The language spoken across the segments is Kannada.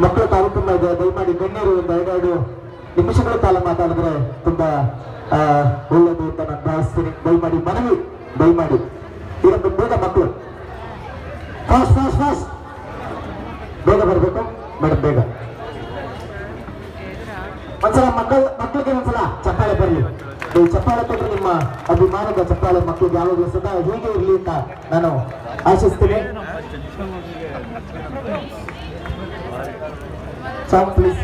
ಮಕ್ಕಳ ಕಾರ್ಯಕ್ರಮ ಇದೆ. ದಯಮಾಡಿ ಗಣ್ಯರು ಒಂದು 2 ನಿಮಿಷಗಳ ಕಾಲ ಮಾತಾಡಿದ್ರೆ ತುಂಬಾ ಒಳ್ಳೆಯದು ಅಂತ ನಾನು ಭಾವಿಸ್ತೀನಿ. ದಯಮಾಡಿ ಮನವಿ, ದಯಮಾಡಿ ಈಗ ಬೇಗ ಮಕ್ಕಳು ಫಾಸ್ಟ್ ಫಾಸ್ಟ್ ಫಾಸ್ಟ್ ಬೇಗ ಬರಬೇಕು ಮೇಡಮ್, ಬೇಗ. ಒಂದ್ಸಲ ಮಕ್ಕಳಿಗೆ ಒಂದ್ಸಲ ಚಪ್ಪಾಳೆ ಬರಲಿ. ನೀವು ಚಪ್ಪಾಳೆ ಕೊಟ್ಟರೆ ನಿಮ್ಮ ಅಭಿಮಾನದ ಚಪ್ಪಾಳೆ ಮಕ್ಕಳಿಗೆ ಯಾವಾಗಲೂ ಸದಾ ಹೀಗೆ ಇರಲಿ ಅಂತ ನಾನು ಆಶಿಸ್ತೀನಿ. Song please.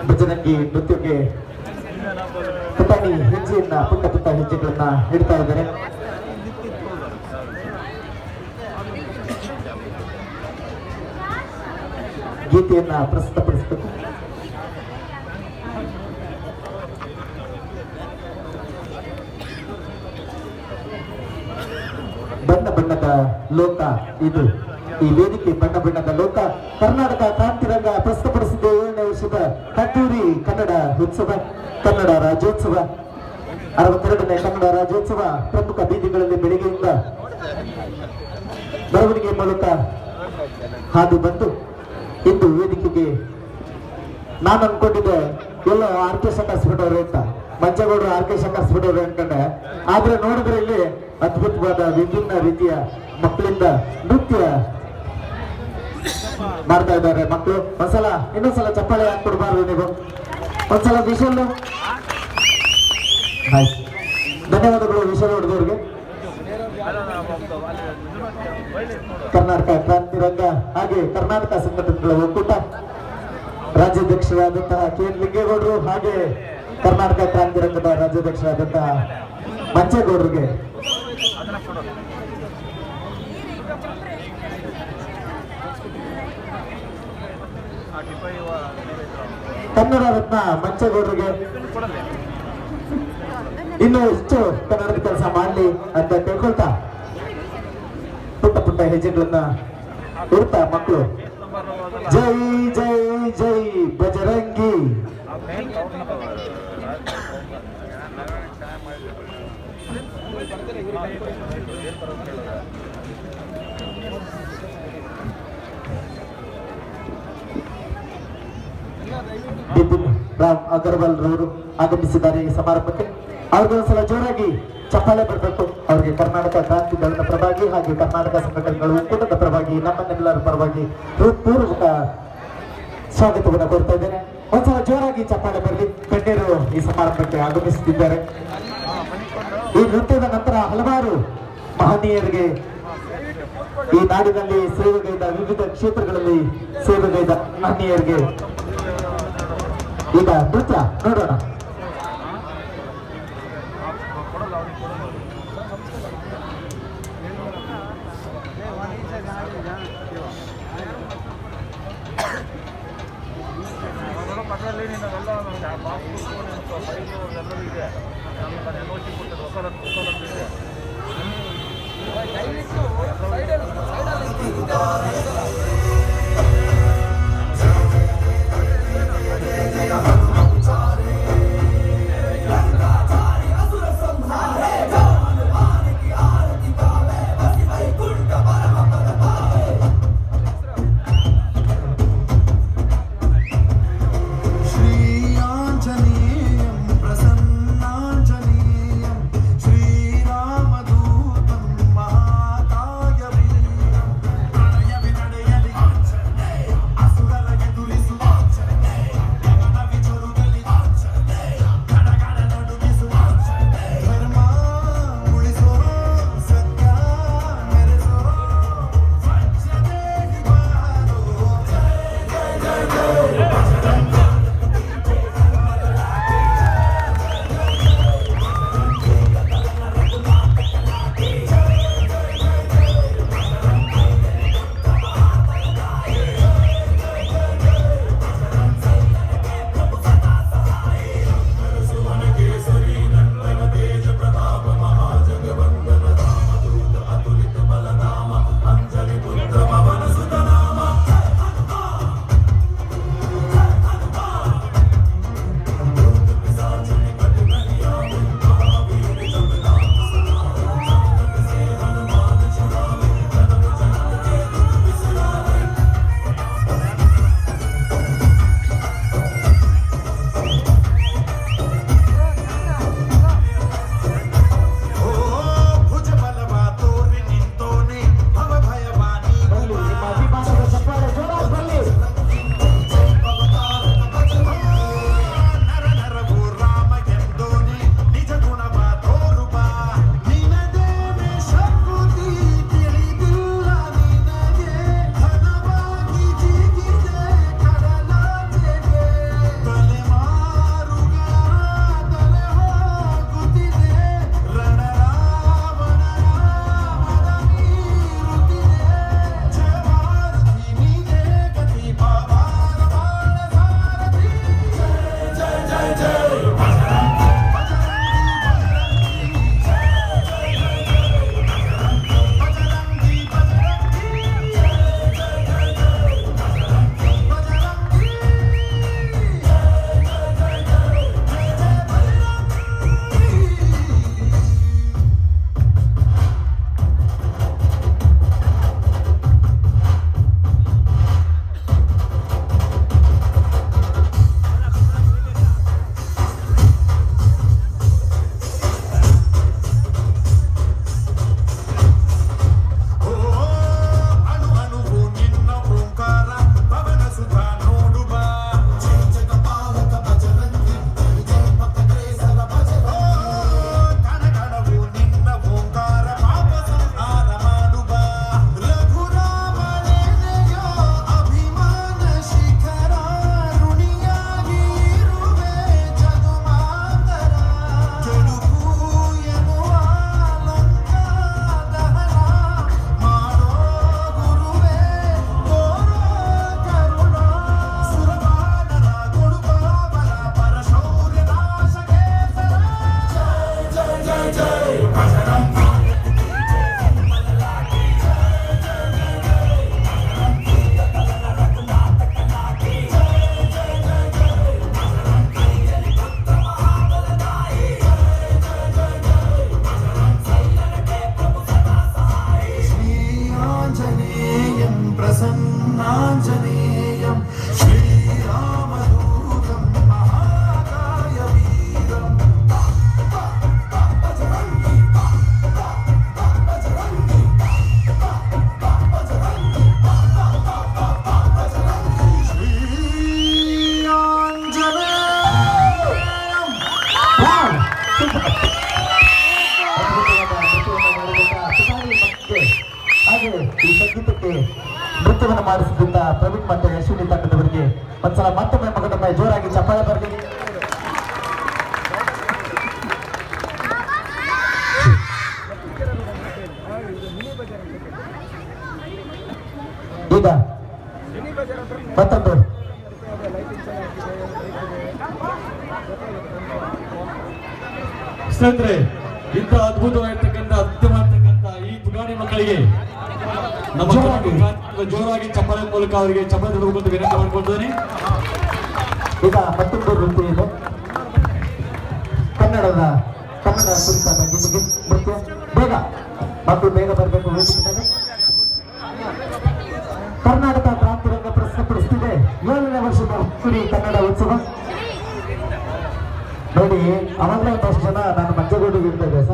ಭಜನಂಗಿ ನೃತ್ಯಕ್ಕೆ ಪುಟಾಣಿ ಹೆಜ್ಜೆಯನ್ನ ಪುಟ್ಟ ಹೆಜ್ಜೆಗಳನ್ನ ಇಡ್ತಾ ಇದ್ದಾರೆ. ಗೀತೆಯನ್ನ ಪ್ರಸ್ತುತಪಡಿಸಬೇಕು. ಬಣ್ಣ ಬಣ್ಣದ ಲೋಕ ಇದು, ಈ ವೇದಿಕೆ ಬಣ್ಣ ಬಣ್ಣದ ಲೋಕ. ಕರ್ನಾಟಕ ಕ್ರಾಂತಿರಂಗ ಪ್ರಸ್ತುತಪಡಿಸಿದ 7ನೇ ವರ್ಷದ ಕಟ್ಟೂರಿ ಕನ್ನಡ ಉತ್ಸವ, ಕನ್ನಡ ರಾಜ್ಯೋತ್ಸವ, 62ನೇ ಕನ್ನಡ ರಾಜ್ಯೋತ್ಸವ ಪ್ರಮುಖ ಬೀದಿಗಳಲ್ಲಿ ಬೆಳಗ್ಗೆಯಿಂದ ಮೆರವಣಿಗೆ ಮೂಲಕ ಹಾದು ಬಂದು ಇಂದು ವೇದಿಕೆಗೆ ನಾನು ಅನ್ಕೊಂಡಿದ್ದೆ ಎಲ್ಲ ಆರ್ಕೆ ಶಂಕರ್ಸ್ಬಿಟ್ಟವ್ರು ಅಂತ, ಮಂಚಗೌಡರು ಆರ್ಕೆ ಶಂಕರ್ಸ್ಬಿಟ್ಟವ್ರು ಅನ್ಕೊಂಡೆ. ಆದ್ರೆ ನೋಡಿದ್ರೆ ಇಲ್ಲಿ ಅದ್ಭುತವಾದ ವಿಭಿನ್ನ ರೀತಿಯ ಮಕ್ಕಳಿಂದ ನೃತ್ಯ ಮಾಡ್ತಾ ಇದ್ದಾರೆ ಮಕ್ಕಳು. ಒಂದ್ಸಲ ಇನ್ನೊಂದ್ಸಲ ಚಪ್ಪಾಳೆ ಹಾಕ್ಕೊಡ್ಬಾರ್ದು ನೀವು, ಒಂದ್ಸಲ ವಿಷಲ್. ಧನ್ಯವಾದಗಳು ವಿಷಲ್ ಹೊಡೆದವ್ರಿಗೆ. ಕರ್ನಾಟಕ ಕ್ರಾಂತಿ ರಂಗ ಹಾಗೆ ಕರ್ನಾಟಕ ಸಂಘಟನೆಗಳ ಒಕ್ಕೂಟ ರಾಜ್ಯಾಧ್ಯಕ್ಷರಾದಂತಹ KN ಲಿಂಗೇಗೌಡರು ಹಾಗೆ ಕರ್ನಾಟಕ ಕ್ರಾಂತಿ ರಂಗದ ರಾಜ್ಯಾಧ್ಯಕ್ಷರಾದಂತಹ ಮಂಚೇಗೌಡರಿಗೆ ಕನ್ನಡ ರತ್ನ ಮಂಚೇಗೌಡರಿಗೆ ಇನ್ನು ಎಷ್ಟು ಕನ್ನಡದ ಕೆಲಸ ಮಾಡಲಿ ಅಂತ ಕೇಳ್ಕೊಳ್ತಾ ಪುಟ್ಟ ಹೆಜ್ಜೆಗಳನ್ನ ಇಡ್ತಾ ಮಕ್ಕಳು ಜೈ ಜೈ ಜೈ ಬಜರಂಗಿ. ಬಿಪಿನ್ ರಾಮ್ ಅಗರ್ವಾಲ್ ರವರು ಆಗಮಿಸಿದ್ದಾರೆ ಈ ಸಮಾರಂಭಕ್ಕೆ. ಅವ್ರಿಗೊಂದ್ಸಲ ಜೋರಾಗಿ ಚಪ್ಪಾಳೆ ಬರಬೇಕು. ಅವರಿಗೆ ಕರ್ನಾಟಕ ಕ್ರಾಂತಿ ದಳದ ಪರವಾಗಿ ಹಾಗೆ ಕರ್ನಾಟಕ ಸಂಘಟನೆಗಳ ಒಕ್ಕೂಟದ ಪರವಾಗಿ ನಮ್ಮನ್ನೆಲ್ಲರ ಪರವಾಗಿ ಹೃತ್ಪೂರ್ವಕ ಸ್ವಾಗತವನ್ನು ಕೋರ್ತಾ ಇದ್ದೇನೆ. ಒಂದ್ಸಲ ಜೋರಾಗಿ ಚಪ್ಪಾಳೆ ಬರಲಿ. ಗಣ್ಯರು ಈ ಸಮಾರಂಭಕ್ಕೆ ಆಗಮಿಸುತ್ತಿದ್ದಾರೆ. ಈ ನೃತ್ಯದ ನಂತರ ಹಲವಾರು ಮಹನೀಯರಿಗೆ ಈ ನಾಡಿನಲ್ಲಿ ಸೇವೆಗೈದ ವಿವಿಧ ಕ್ಷೇತ್ರಗಳಲ್ಲಿ ಸೇವೆಗೈದ ಮಹನೀಯರಿಗೆ ಈಗ ನೃತ್ಯ ನೋಡೋಣ. ಶ್ರೀ ಪ್ರವೀಣ್ ಮತ್ತೆ ಯಶಸ್ವಿ ತಂಡದವರಿಗೆ ಒಂದ್ಸಲ ಮತ್ತೊಮ್ಮೆ ಮಗದೊಮ್ಮೆ ಜೋರಾಗಿ ಚಪ್ಪಾಳೆ ಬರಲಿ. ಈಗ ಮತ್ತೊಂದು ಸ್ನೇಹಿತರೆ, ಇಂಥ ಅದ್ಭುತವಾಗಿರ್ತಕ್ಕಂಥ ಅತ್ಯಮರ್ತಕ್ಕಂಥ ಈ ಪುಗಾಣಿ ಮಕ್ಕಳಿಗೆ ನಮ್ಮ ಜೋರಾಗಿ ಚಪ್ಪಾಳೆ ಮೂಲಕ ಅವರಿಗೆ ಚಪ್ಪಾಳೆ ತಡಬೇಕು ವಿನಂತಿ ಮಾಡ್ಕೊಳ್ತೇನೆ. ಈಗ ಮತ್ತೊಂದು ನೃತ್ಯ ಇದೆ, ಕನ್ನಡ ಕುರಿತಾದ ಗಿಮಿಗಿ ನೃತ್ಯ. ಬೇಗ ಮಕ್ಕಳು ಬೇಗ ಬರಬೇಕು ವೇದಿಕೆಗೆ. ಕರ್ನಾಟಕ ಕ್ರಾಂತಿ ರಂಗ ಪ್ರಸ್ತುತಪಡಿಸುತ್ತಿದೆ 7ನೇ ವರ್ಷದ ಹುಕ್ಕುರಿ ಕನ್ನಡ ಉತ್ಸವ. ನೋಡಿ, ಅವಾಗಲೇ 10 ಜನ ನಾನು ಮಂಜಗೋಡಿಗೆ ಇರ್ತೇವೆ ಸರ್.